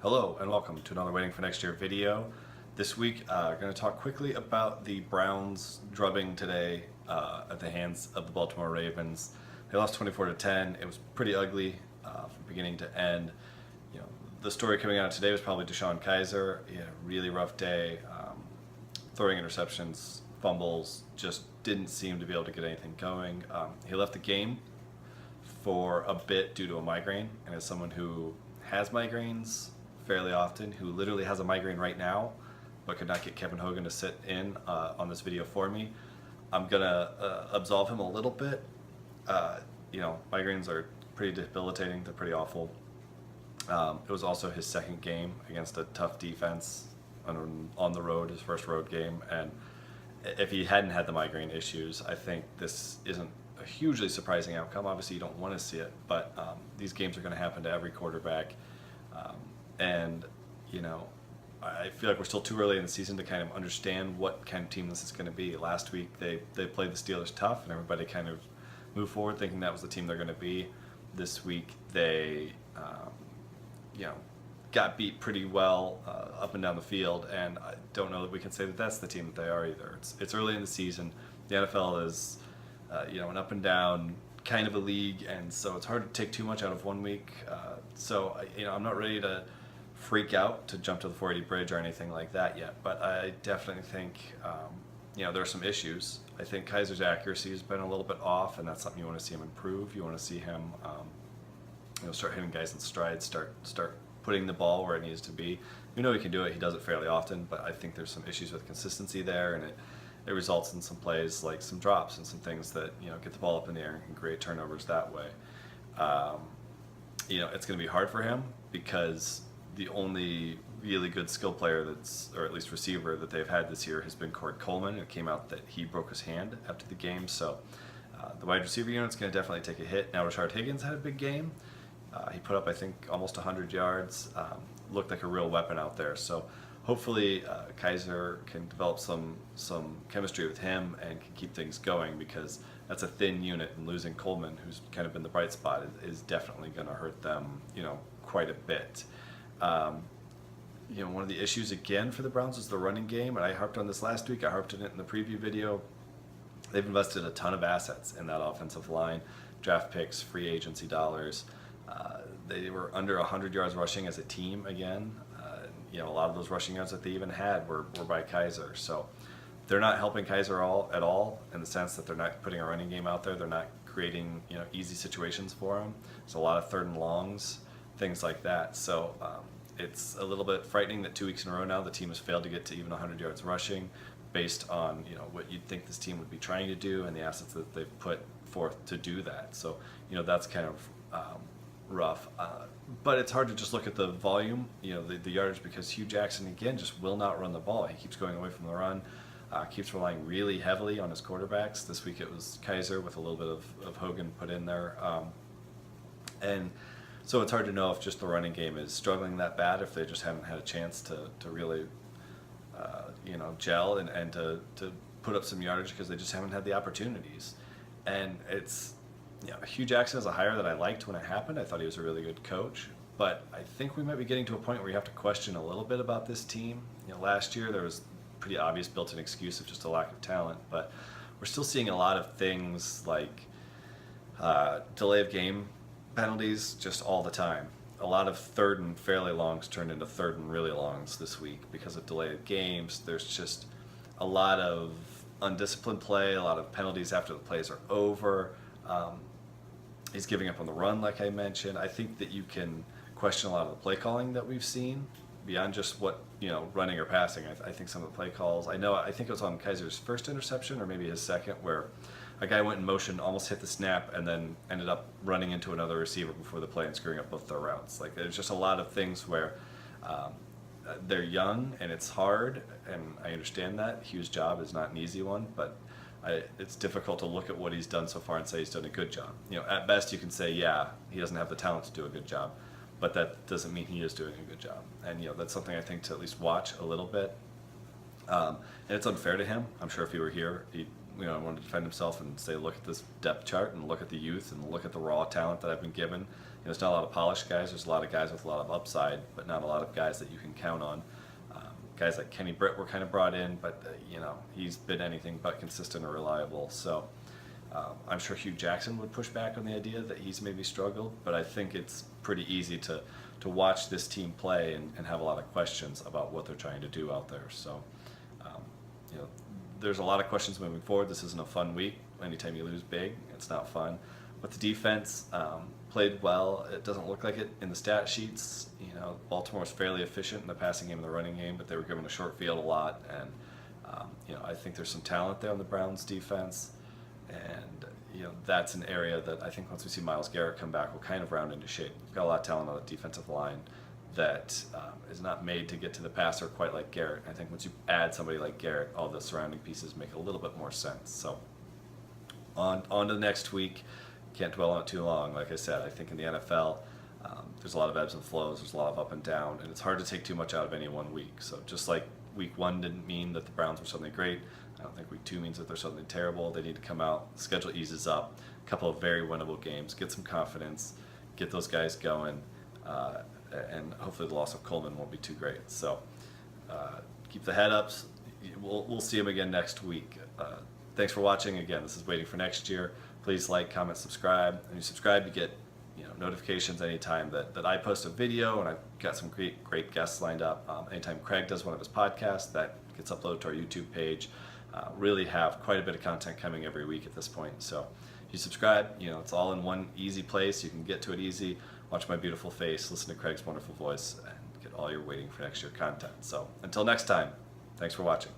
Hello and welcome to another Waiting for Next Year video. This week we're going to talk quickly about the Browns drubbing today at the hands of the Baltimore Ravens. They lost 24-10. It was pretty ugly from beginning to end. You know, the story coming out today was probably DeShone Kizer. He had a really rough day, throwing interceptions, fumbles, just didn't seem to be able to get anything going. He left the game for a bit due to a migraine, and as someone who has migraines fairly often, who literally has a migraine right now but could not get Kevin Hogan to sit in on this video for me, I'm gonna absolve him a little bit. Migraines are pretty debilitating, they're pretty awful. It was also his second game against a tough defense on the road, his first road game, and if he hadn't had the migraine issues, I think this isn't a hugely surprising outcome. Obviously you don't want to see it, but these games are going to happen to every quarterback. I feel like we're still too early in the season to kind of understand what kind of team this is going to be. Last week they played the Steelers tough, and everybody kind of moved forward thinking that was the team they're going to be. This week they got beat pretty well up and down the field, and I don't know that we can say that that's the team that they are either. It's early in the season. The NFL is an up and down kind of a league, and so it's hard to take too much out of 1 week. I'm not ready to freak out to jump to the 480 bridge or anything like that yet, but I definitely think there are some issues. I think Kizer's accuracy has been a little bit off, and that's something you want to see him improve. You want to see him start hitting guys in stride, start putting the ball where it needs to be. You know he can do it. He does it fairly often, but I think there's some issues with consistency there, and it results in some plays like some drops and some things that get the ball up in the air and can create turnovers that way. It's going to be hard for him because the only really good skill player or at least receiver that they've had this year has been Corey Coleman. It came out that he broke his hand after the game, so the wide receiver unit's going to definitely take a hit. Now Rashard Higgins had a big game. He put up, I think, almost 100 yards. Looked like a real weapon out there. So hopefully Kizer can develop some chemistry with him and can keep things going, because that's a thin unit, and losing Coleman, who's kind of been the bright spot, is definitely going to hurt them quite a bit. One of the issues again for the Browns is the running game, and I harped on this last week. I harped on it in the preview video. They've invested a ton of assets in that offensive line, draft picks, free agency dollars. They were under 100 yards rushing as a team again. A lot of those rushing yards that they even had were by Kizer. So they're not helping Kizer at all in the sense that they're not putting a running game out there. They're not creating easy situations for him. There's a lot of third and longs, things like that. So it's a little bit frightening that 2 weeks in a row now the team has failed to get to even 100 yards rushing, based on what you'd think this team would be trying to do and the assets that they've put forth to do that. So that's kind of rough, but it's hard to just look at the volume, the yardage, because Hugh Jackson again just will not run the ball. He keeps going away from the run, keeps relying really heavily on his quarterbacks. This week it was Kizer with a little bit of Hogan put in there, and so it's hard to know if just the running game is struggling that bad, if they just haven't had a chance to really gel and to put up some yardage because they just haven't had the opportunities. And it's Hugh Jackson is a hire that I liked when it happened. I thought he was a really good coach, but I think we might be getting to a point where you have to question a little bit about this team. Last year there was pretty obvious built-in excuse of just a lack of talent, but we're still seeing a lot of things like delay of game penalties just all the time. A lot of third and fairly longs turned into third and really longs this week because of delayed games. There's just a lot of undisciplined play, a lot of penalties after the plays are over. He's giving up on the run, like I mentioned. I think that you can question a lot of the play calling that we've seen beyond just what, running or passing. I think some of the play calls, I think it was on Kizer's first interception or maybe his second, where a guy went in motion, almost hit the snap, and then ended up running into another receiver before the play and screwing up both their routes. Like, there's just a lot of things where they're young and it's hard, and I understand that. Hugh's job is not an easy one, but it's difficult to look at what he's done so far and say he's done a good job. At best you can say, yeah, he doesn't have the talent to do a good job, but that doesn't mean he is doing a good job. And that's something I think to at least watch a little bit. And it's unfair to him. I'm sure if he were here, he'd wanted to defend himself and say, look at this depth chart and look at the youth and look at the raw talent that I've been given. There's not a lot of polished guys. There's a lot of guys with a lot of upside, but not a lot of guys that you can count on. Guys like Kenny Britt were kind of brought in, but he's been anything but consistent or reliable. So I'm sure Hugh Jackson would push back on the idea that he's maybe struggled, but I think it's pretty easy to watch this team play and have a lot of questions about what they're trying to do out there. So there's a lot of questions moving forward. This isn't a fun week. Anytime you lose big, it's not fun. But the defense played well. It doesn't look like it in the stat sheets. Baltimore was fairly efficient in the passing game and the running game, but they were given a short field a lot. And I think there's some talent there on the Browns defense, and that's an area that I think once we see Myles Garrett come back, we'll kind of round into shape. We've got a lot of talent on the defensive line that is not made to get to the passer quite like Garrett. I think once you add somebody like Garrett, all the surrounding pieces make a little bit more sense. So on to the next week. Can't dwell on it too long. Like I said, I think in the NFL, there's a lot of ebbs and flows. There's a lot of up and down, and it's hard to take too much out of any one week. So just like week 1 didn't mean that the Browns were something great, I don't think week 2 means that they're something terrible. They need to come out. The schedule eases up. A couple of very winnable games. Get some confidence. Get those guys going. And hopefully the loss of Coleman won't be too great. So keep the head ups. We'll see him again next week. Thanks for watching. Again, this is Waiting for Next Year. Please like, comment, subscribe. When you subscribe, you get notifications anytime that I post a video, and I've got some great guests lined up. Anytime Craig does one of his podcasts, that gets uploaded to our YouTube page. Really have quite a bit of content coming every week at this point. So if you subscribe, it's all in one easy place. You can get to it easy. Watch my beautiful face, listen to Craig's wonderful voice, and get all your Waiting for Next Year content. So until next time, thanks for watching.